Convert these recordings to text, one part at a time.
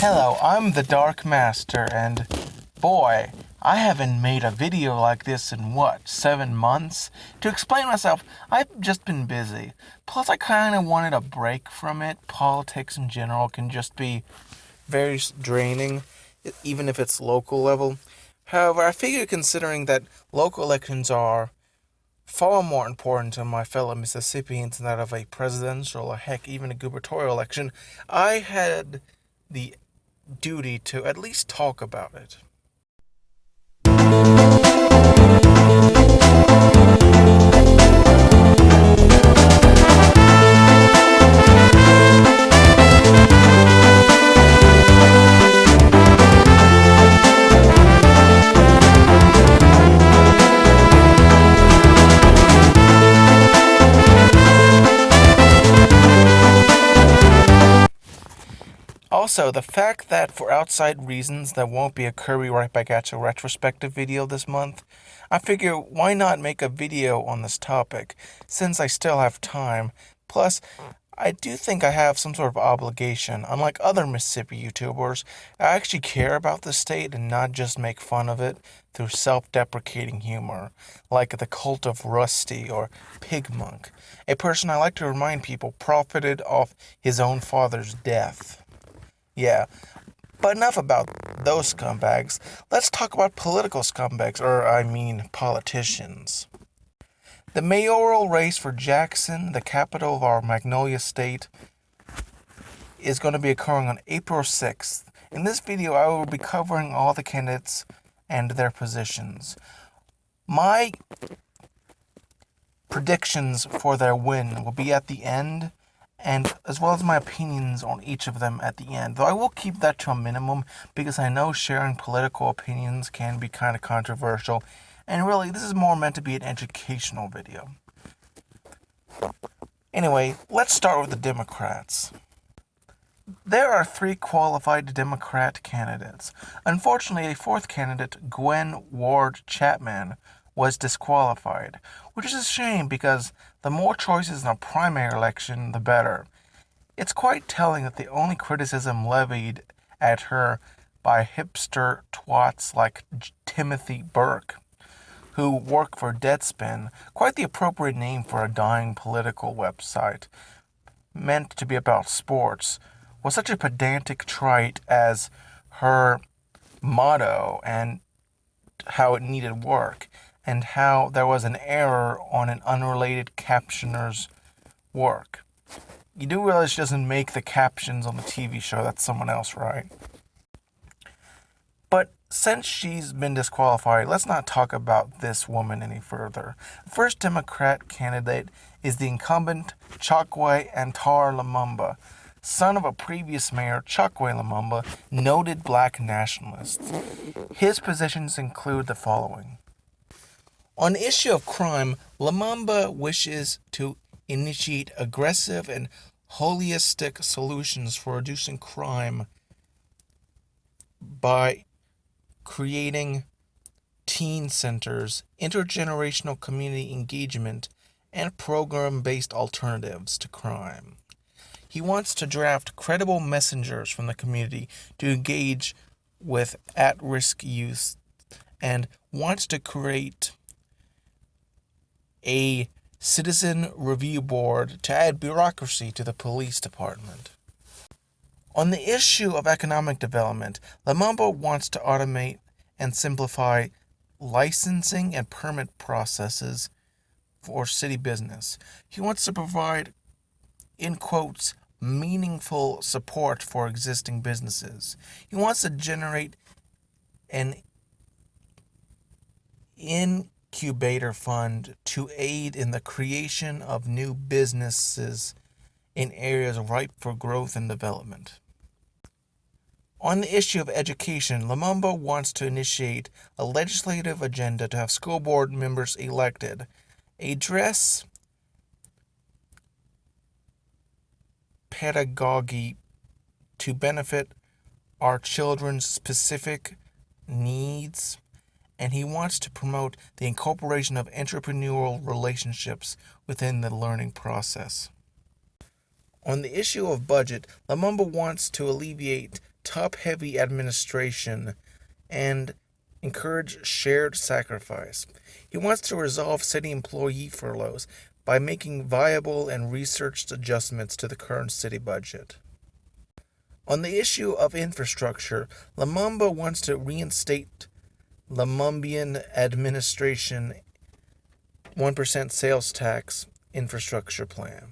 Hello, I'm the Dark Master, and boy, I haven't made a video like this in 7 months? To explain myself, I've just been busy. Plus, I kind of wanted a break from it. Politics in general can just be very draining, even if it's local level. However, I figure considering that local elections are far more important to my fellow Mississippians than that of a presidential or heck, even a gubernatorial election, I had the duty to at least talk about it. Also, the fact that for outside reasons there won't be a Kirby Right Back At You retrospective video this month, I figure why not make a video on this topic, since I still have time. Plus, I do think I have some sort of obligation. Unlike other Mississippi YouTubers, I actually care about the state and not just make fun of it through self-deprecating humor, like the cult of Rusty or Pig Monk, a person I like to remind people profited off his own father's death. Yeah, but enough about those scumbags. Let's talk about political scumbags, politicians. The mayoral race for Jackson, the capital of our Magnolia State, is going to be occurring on April 6th. In this video, I will be covering all the candidates and their positions. My predictions for their win will be at the end, and as well as my opinions on each of them at the end. Though I will keep that to a minimum because I know sharing political opinions can be kind of controversial. And really, this is more meant to be an educational video. Anyway, let's start with the Democrats. There are 3 qualified Democrat candidates. Unfortunately, a 4th candidate, Gwen Ward Chapman, was disqualified, which is a shame because the more choices in a primary election, the better. It's quite telling that the only criticism levied at her by hipster twats like Timothy Burke, who work for Deadspin, quite the appropriate name for a dying political website, meant to be about sports, was such a pedantic trait as her motto and how it needed work, and how there was an error on an unrelated captioner's work. You do realize she doesn't make the captions on the TV show, that's someone else, right? But since she's been disqualified, let's not talk about this woman any further. The first Democrat candidate is the incumbent Chokwe Antar Lumumba, son of a previous mayor, Chokwe Lumumba, noted black nationalist. His positions include the following. On the issue of crime, Lumumba wishes to initiate aggressive and holistic solutions for reducing crime by creating teen centers, intergenerational community engagement, and program-based alternatives to crime. He wants to draft credible messengers from the community to engage with at-risk youth and wants to create a citizen review board to add bureaucracy to the police department. On the issue of economic development, Lumumba wants to automate and simplify licensing and permit processes for city business. He wants to provide, in quotes, meaningful support for existing businesses. He wants to generate an incubator fund to aid in the creation of new businesses in areas ripe for growth and development. On the issue of education, Lumumba wants to initiate a legislative agenda to have school board members elected, address pedagogy to benefit our children's specific needs, and he wants to promote the incorporation of entrepreneurial relationships within the learning process. On the issue of budget, Lumumba wants to alleviate top-heavy administration and encourage shared sacrifice. He wants to resolve city employee furloughs by making viable and researched adjustments to the current city budget. On the issue of infrastructure, Lumumba wants to reinstate Lumumbian administration 1% sales tax infrastructure plan.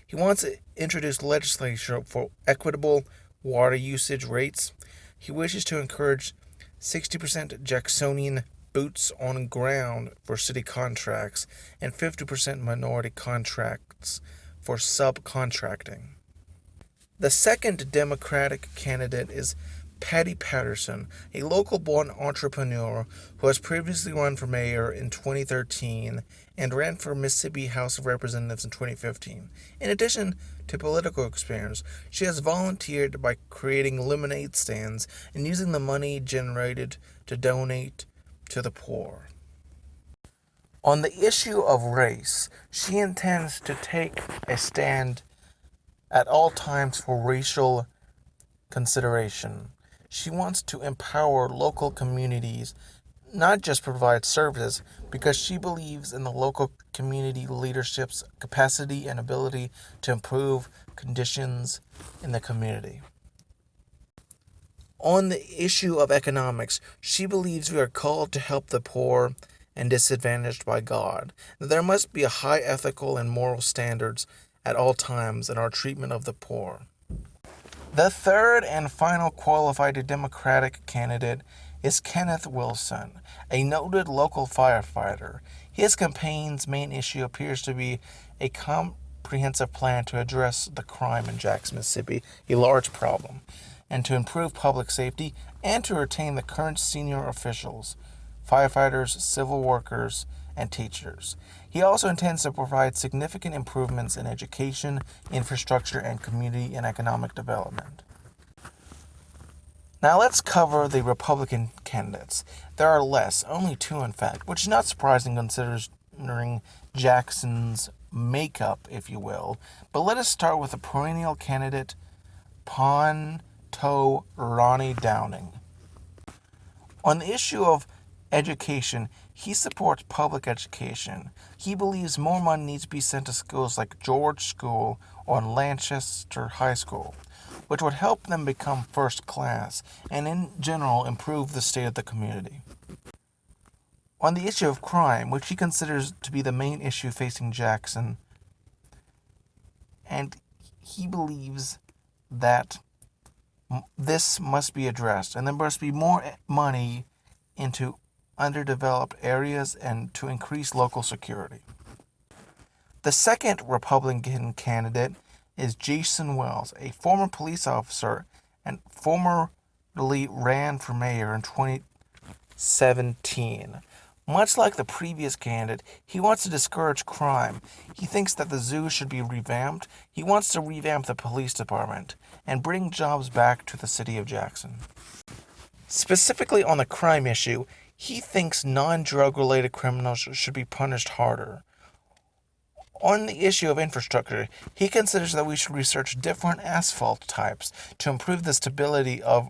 He wants to introduce legislation for equitable water usage rates. He wishes to encourage 60% Jacksonian boots on ground for city contracts and 50% minority contracts for subcontracting. The second Democratic candidate is Patty Patterson, a local-born entrepreneur who has previously run for mayor in 2013 and ran for Mississippi House of Representatives in 2015. In addition to political experience, she has volunteered by creating lemonade stands and using the money generated to donate to the poor. On the issue of race, she intends to take a stand at all times for racial consideration. She wants to empower local communities, not just provide services, because she believes in the local community leadership's capacity and ability to improve conditions in the community. On the issue of economics, she believes we are called to help the poor and disadvantaged by God. There must be a high ethical and moral standards at all times in our treatment of the poor. The third and final qualified Democratic candidate is Kenneth Wilson, a noted local firefighter. His campaign's main issue appears to be a comprehensive plan to address the crime in Jackson, Mississippi, a large problem, and to improve public safety and to retain the current senior officials, firefighters, civil workers, and teachers. He also intends to provide significant improvements in education, infrastructure, and community and economic development. Now let's cover the Republican candidates. There are less, only two in fact, which is not surprising considering Jackson's makeup, if you will. But let us start with the perennial candidate, Ponto Ronnie Downing. On the issue of education, he supports public education. He believes more money needs to be sent to schools like George School or Lancaster High School, which would help them become first class and in general improve the state of the community. On the issue of crime, which he considers to be the main issue facing Jackson, and he believes that this must be addressed and there must be more money into underdeveloped areas and to increase local security. The second Republican candidate is Jason Wells, a former police officer and formerly ran for mayor in 2017. Much like the previous candidate, he wants to discourage crime. He thinks that the zoo should be revamped. He wants to revamp the police department and bring jobs back to the city of Jackson. Specifically on the crime issue, he thinks non-drug related criminals should be punished harder. On the issue of infrastructure, he considers that we should research different asphalt types to improve the stability of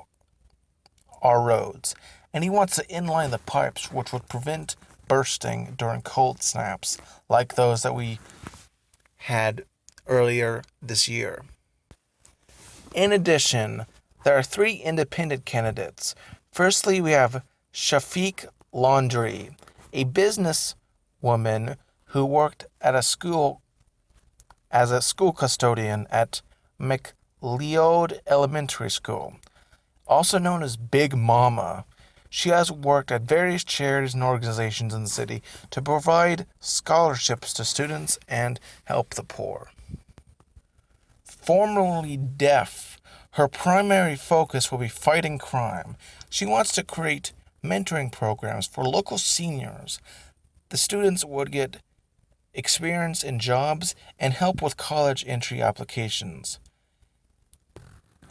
our roads. And he wants to inline the pipes, which would prevent bursting during cold snaps like those that we had earlier this year. In addition, there are three independent candidates. Firstly, we have Shafiq Laundrie, a businesswoman who worked at a school as a school custodian at McLeod Elementary School, also known as Big Mama. She has worked at various charities and organizations in the city to provide scholarships to students and help the poor. Formerly deaf, her primary focus will be fighting crime. She wants to create mentoring programs for local seniors. The students would get experience in jobs and help with college entry applications,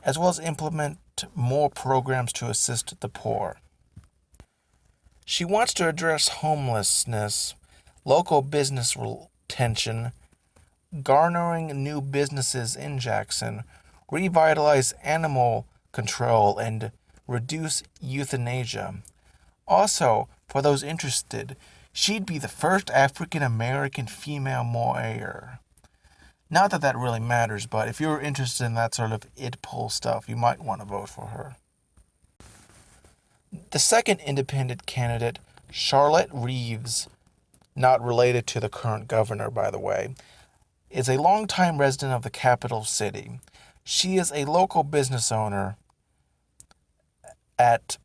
as well as implement more programs to assist the poor. She wants to address homelessness, local business retention, garnering new businesses in Jackson, revitalize animal control and reduce euthanasia. Also, for those interested, she'd be the first African American female mayor. Not that that really matters, but if you're interested in that sort of id poll stuff, you might want to vote for her. The second independent candidate, Charlotte Reeves, not related to the current governor, by the way, is a longtime resident of the capital city. She is a local business owner at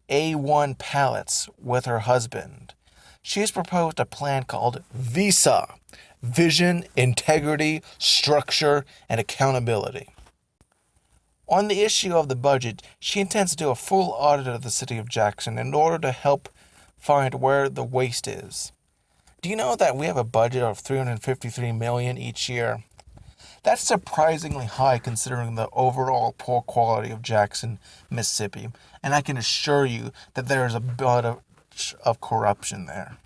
A1 Pallets with her husband. She has proposed a plan called VISA, Vision, Integrity, Structure, and Accountability. On the issue of the budget, she intends to do a full audit of the city of Jackson in order to help find where the waste is. Do you know that we have a budget of $353 million each year? That's surprisingly high considering the overall poor quality of Jackson, Mississippi, and I can assure you that there is a bit of corruption there.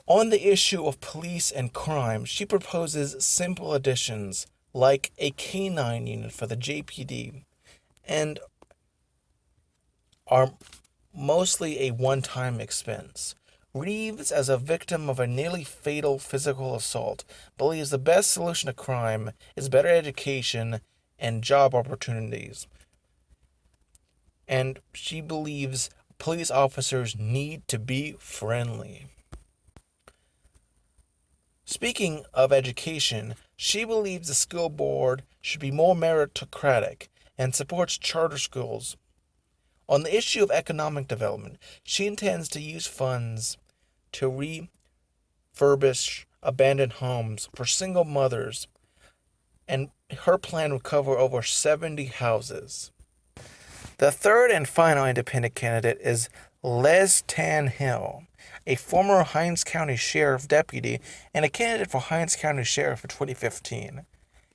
On the issue of police and crime, she proposes simple additions like a canine unit for the JPD and are mostly a one-time expense. Reeves, as a victim of a nearly fatal physical assault, believes the best solution to crime is better education and job opportunities. And she believes police officers need to be friendly. Speaking of education, she believes the school board should be more meritocratic and supports charter schools. On the issue of economic development, she intends to use funds to refurbish abandoned homes for single mothers, and her plan would cover over 70 houses. The third and final independent candidate is Les Tanhill, a former Hinds County Sheriff deputy and a candidate for Hinds County Sheriff for 2015.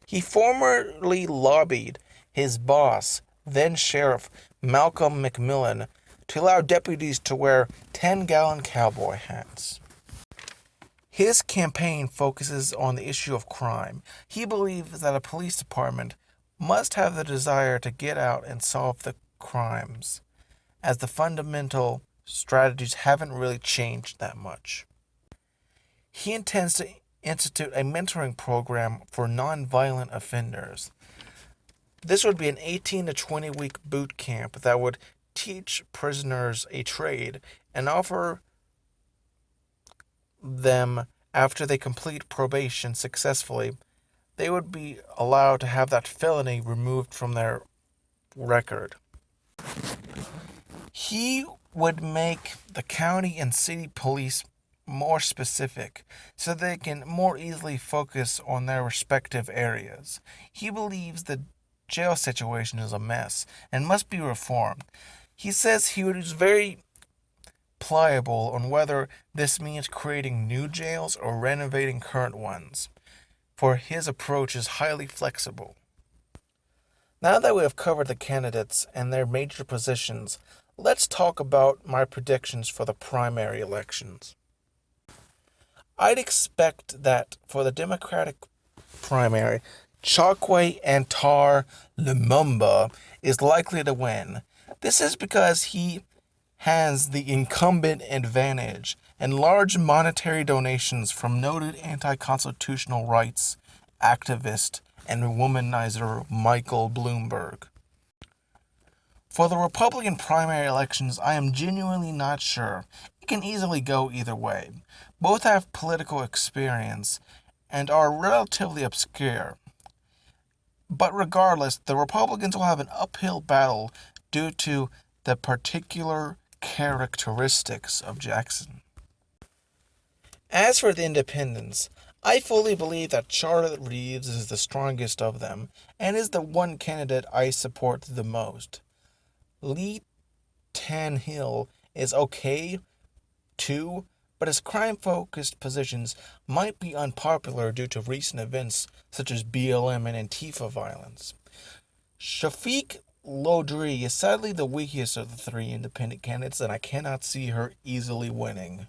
He formerly lobbied his boss, then Sheriff Malcolm McMillan, to allow deputies to wear 10-gallon cowboy hats. His campaign focuses on the issue of crime. He believes that a police department must have the desire to get out and solve the crimes, as the fundamental strategies haven't really changed that much. He intends to institute a mentoring program for nonviolent offenders. This would be an 18 to 20 week boot camp that would teach prisoners a trade and offer them, after they complete probation successfully, they would be allowed to have that felony removed from their record. He would make the county and city police more specific so they can more easily focus on their respective areas. He believes the jail situation is a mess and must be reformed. He says he is very pliable on whether this means creating new jails or renovating current ones, for his approach is highly flexible. Now that we have covered the candidates and their major positions, let's talk about my predictions for the primary elections. I'd expect that for the Democratic primary, Chokwe Antar Lumumba is likely to win. This is because he has the incumbent advantage and large monetary donations from noted anti-constitutional rights activist and womanizer Michael Bloomberg. For the Republican primary elections, I am genuinely not sure. It can easily go either way. Both have political experience and are relatively obscure. But regardless, the Republicans will have an uphill battle due to the particular characteristics of Jackson. As for the independents, I fully believe that Charlotte Reeves is the strongest of them and is the one candidate I support the most. Lee Tanhill is okay too, but his crime-focused positions might be unpopular due to recent events such as BLM and Antifa violence. Shafiq Lodri is sadly the weakest of the three independent candidates, and I cannot see her easily winning.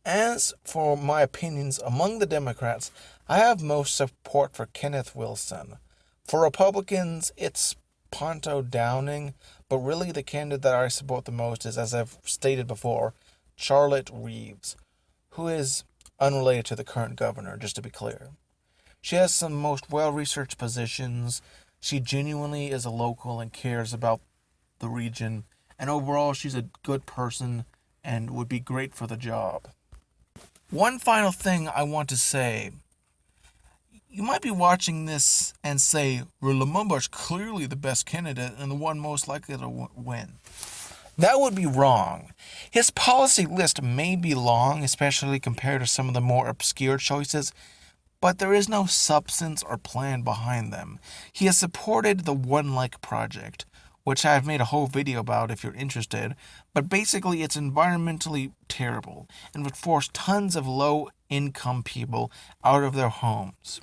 As for my opinions among the Democrats, I have most support for Kenneth Wilson. For Republicans, it's Ponto Downing, but really the candidate that I support the most is, as I've stated before, Charlotte Reeves, who is unrelated to the current governor, just to be clear. She has some most well-researched positions. She genuinely is a local and cares about the region, and overall she's a good person and would be great for the job. One final thing I want to say. You might be watching this and say, well, Lumumba is clearly the best candidate and the one most likely to win. That would be wrong. His policy list may be long, especially compared to some of the more obscure choices, but there is no substance or plan behind them. He has supported the One Lake Project, which I've made a whole video about if you're interested, but basically it's environmentally terrible and would force tons of low-income people out of their homes.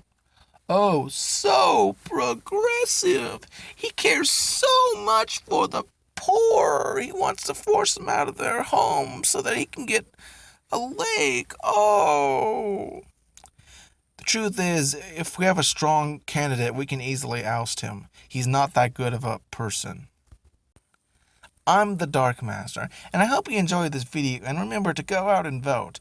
Oh, so progressive. He cares so much for the poor. He wants to force them out of their homes so that he can get a lake. Oh. The truth is, if we have a strong candidate, we can easily oust him. He's not that good of a person. I'm the Dark Master, and I hope you enjoyed this video, and remember to go out and vote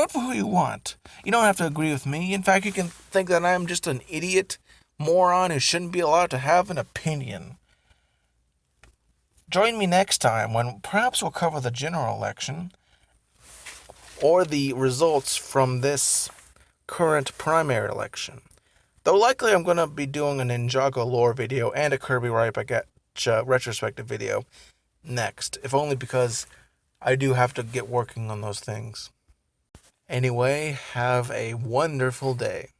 for who you want. You don't have to agree with me. In fact, you can think that I'm just an idiot moron who shouldn't be allowed to have an opinion. Join me next time when perhaps we'll cover the general election or the results from this current primary election. Though likely I'm going to be doing an Ninjago lore video and a Kirby retrospective video next, if only because I do have to get working on those things. Anyway, have a wonderful day.